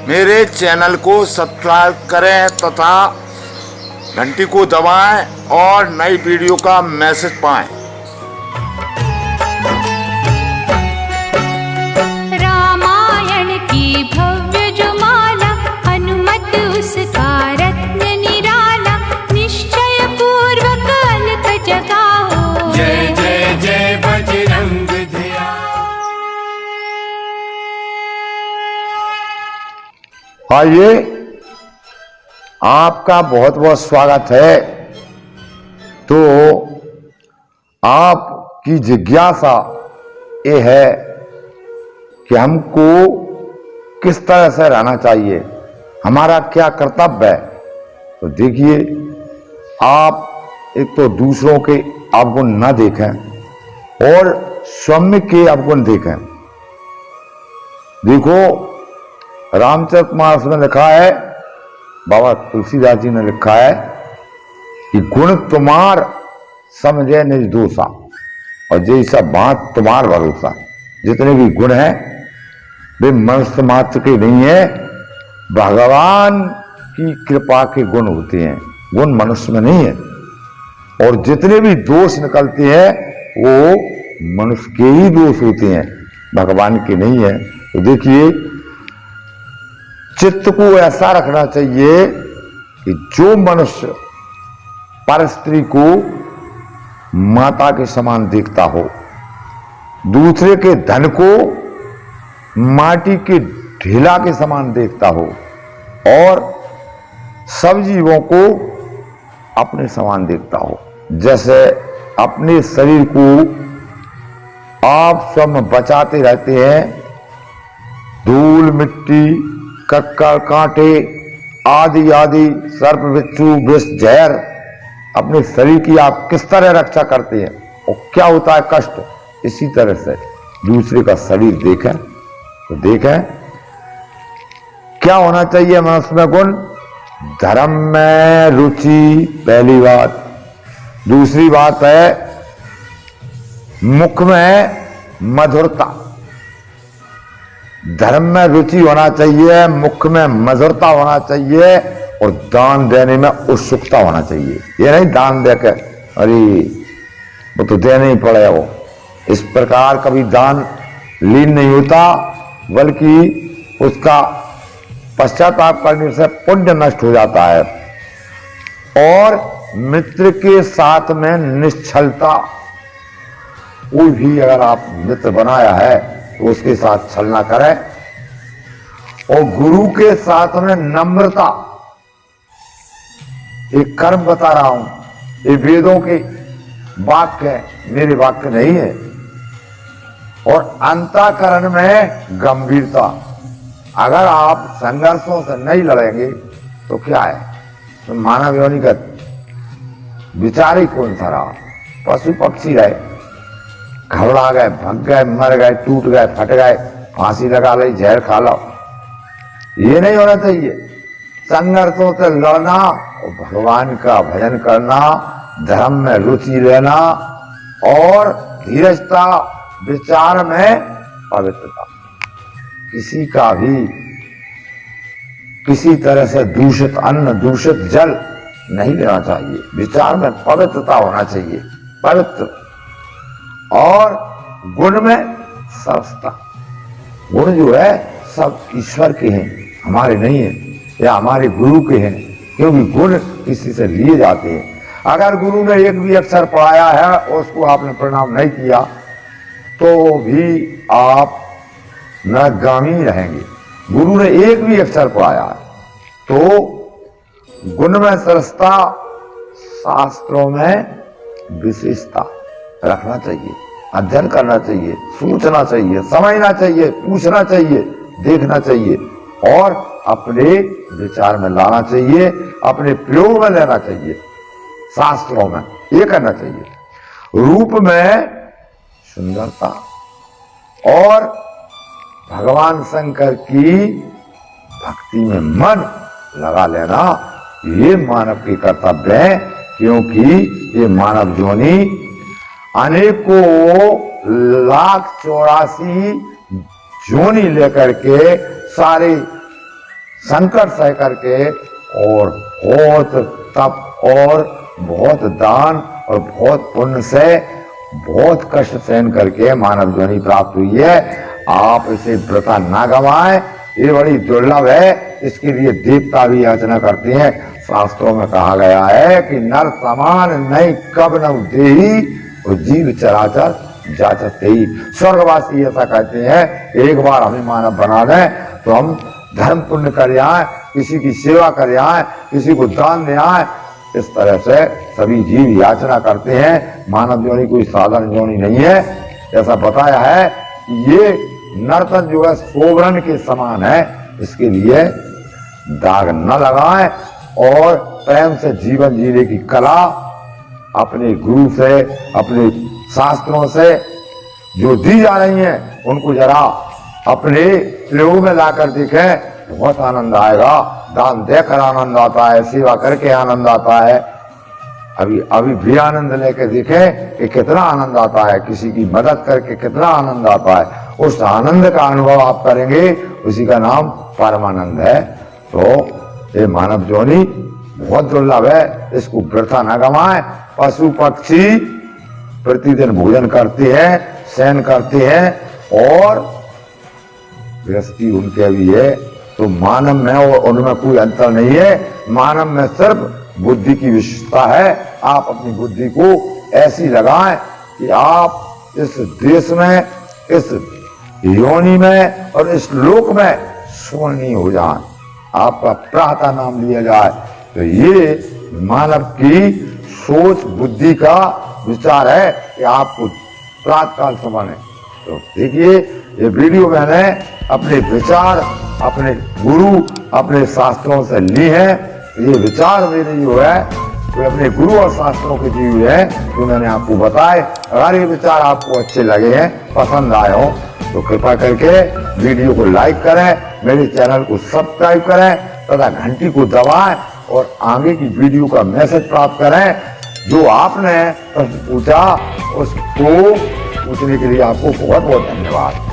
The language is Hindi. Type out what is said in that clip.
मेरे चैनल को सब्सक्राइब करें तथा घंटी को दबाएं और नई वीडियो का मैसेज पाएं। रामायण की भव्य जो माला, हनुमत उसका रत्न निराला, निश्चय पूर्वक अलख जगाओ। जय जय जय बजरंग धिया। आइए, आपका बहुत बहुत स्वागत है। तो आपकी जिज्ञासा ये है कि हमको किस तरह से रहना चाहिए, हमारा क्या कर्तव्य है। तो देखिए, आप एक तो दूसरों के अवगुण न देखें और स्वयं के अवगुण देखें। देखो, रामचरितमानस में लिखा है, बाबा तुलसीदास जी ने लिखा है कि गुण तुम्हार समझे निज दोषा और जैसा बात तुम्हार भरोसा। जितने भी गुण हैं वे मनुष्य मात्र के नहीं है, भगवान की कृपा के गुण होते हैं, गुण मनुष्य में नहीं है। और जितने भी दोष निकलते हैं वो मनुष्य के ही दोष होते हैं, भगवान के नहीं है। तो देखिए, चित्त को ऐसा रखना चाहिए कि जो मनुष्य पर स्त्री को माता के समान देखता हो, दूसरे के धन को माटी के ढेला के समान देखता हो और सब जीवों को अपने समान देखता हो। जैसे अपने शरीर को आप स्वयं बचाते रहते हैं, धूल मिट्टी कक्कड़ कांटे आदि आदि सर्प बिच्छू विष जहर, अपने शरीर की आप किस तरह रक्षा करते हैं और क्या होता है कष्ट, इसी तरह से दूसरे का शरीर देखें। तो देखें क्या होना चाहिए मनुष्य में गुण, धर्म में रुचि पहली बात। दूसरी बात है मुख में मधुरता। धर्म में रुचि होना चाहिए, मुख में मधुरता होना चाहिए और दान देने में उत्सुकता होना चाहिए। ये नहीं दान देकर अरे वो तो देना ही पड़ेगा, वो इस प्रकार कभी दान लीन नहीं होता, बल्कि उसका पश्चाताप करने से पुण्य नष्ट हो जाता है। और मित्र के साथ में निश्चलता, कोई भी अगर आप मित्र बनाया है तो उसके साथ छल ना करें। और गुरु के साथ में नम्रता। एक कर्म बता रहा हूं, ये वेदों के वाक्य है, मेरे वाक्य नहीं है। और अंतःकरण में गंभीरता। अगर आप संघर्षों से नहीं लड़ेंगे तो क्या है, तो मानव योनि का विचार ही कौन सा रहा। पशु पक्षी रहे, घबरा गए, भग गए, मर गए, टूट गए, फट गए, फांसी लगा ली, जहर खा लो, ये नहीं होना चाहिए। संघर्षों से लड़ना और भगवान का भजन करना, धर्म में रुचि लेना और धीरजता, विचार में पवित्रता। किसी का भी किसी तरह से दूषित अन्न दूषित जल नहीं लेना चाहिए। विचार में पवित्रता होना चाहिए, पवित्र। और गुण में सरसता। गुण जो है सब ईश्वर के हैं, हमारे नहीं है, या हमारे गुरु के हैं, क्योंकि गुण किसी से लिए जाते हैं। अगर गुरु ने एक भी अक्षर पढ़ाया है और उसको आपने प्रणाम नहीं किया तो भी आप नरगामी रहेंगे। गुरु ने एक भी अक्षर पढ़ाया है तो गुण में सरसता, शास्त्रों में विशेषता रखना चाहिए, अध्ययन करना चाहिए, सोचना चाहिए, समझना चाहिए, पूछना चाहिए, देखना चाहिए और अपने विचार में लाना चाहिए, अपने प्रयोग में लेना चाहिए, शास्त्रों में ये करना चाहिए। रूप में सुंदरता और भगवान शंकर की भक्ति में मन लगा लेना, ये मानव की कर्तव्य है। क्योंकि ये मानव जोनी अनेकों लाख 84 जोनी लेकर के सारे संकट सह करके और बहुत तप और बहुत दान और बहुत पुण्य से बहुत कष्ट सहन करके मानव ध्वनि प्राप्त हुई है। आप इसे व्रता ना गवाएं, ये बड़ी दुर्लभ है। इसके लिए देवता भी याचना करते हैं। शास्त्रों में कहा गया है कि नर समान नहीं कब न देही और जीव चराचर जाचते ही। स्वर्गवासी ऐसा कहते हैं, एक बार हमें मानव बना दें तो हम धर्म पुण्य कर आए, किसी की सेवा कर आए, किसी को दान दे आए। इस तरह से सभी जीव याचना करते हैं। मानव योनि कोई साधारण योनि नहीं है। ऐसा बताया है कि ये नर्तन जो है सोवरण के समान है। इसके लिए दाग न लगाएं और प्रेम से जीवन जीने की कला अपने गुरु से, अपने शास्त्रों से जो दी जा रही हैं उनको जरा अपने प्रयोग में लाकर देखें, बहुत आनंद आएगा। दान देकर आनंद आता है, सेवा करके आनंद आता है। अभी भी आनंद लेके देखें कि कितना आनंद आता है, किसी की मदद करके कितना आनंद आता है। उस आनंद का अनुभव आप करेंगे, उसी का नाम परमानंद है। तो ये मानव योनि बहुत दुर्लभ है, इसको वृथा न गवाएं। पशु पक्षी प्रतिदिन भोजन करते हैं, शयन करते हैं और गृहस्थी उनके भी है। तो मानव में और उनमें कोई अंतर नहीं है। मानव में सिर्फ बुद्धि की विशेषता है। आप अपनी बुद्धि को ऐसी लगाएं कि आप इस देश में, इस योनि में और इस लोक में स्वर्णीय हो जाए, आपका प्रातः नाम लिया जाए। तो ये मानव की सोच बुद्धि का विचार है कि आपको प्रातःकाल समय। तो देखिए, ये वीडियो मैंने अपने विचार अपने गुरु, अपने शास्त्रों से ली है। ये विचार मेरे जो है वो अपने गुरु और शास्त्रों के दिए हुए हैं, जो मैंने आपको बताए। अगर ये विचार आपको अच्छे लगे हैं, पसंद आए हो, तो कृपा करके वीडियो को लाइक करें, मेरे चैनल को सब्सक्राइब करें तथा घंटी को दबाएं और आगे की वीडियो का मैसेज प्राप्त करें। जो आपने प्रश्न पूछा उसको पूछने के लिए आपको बहुत बहुत धन्यवाद।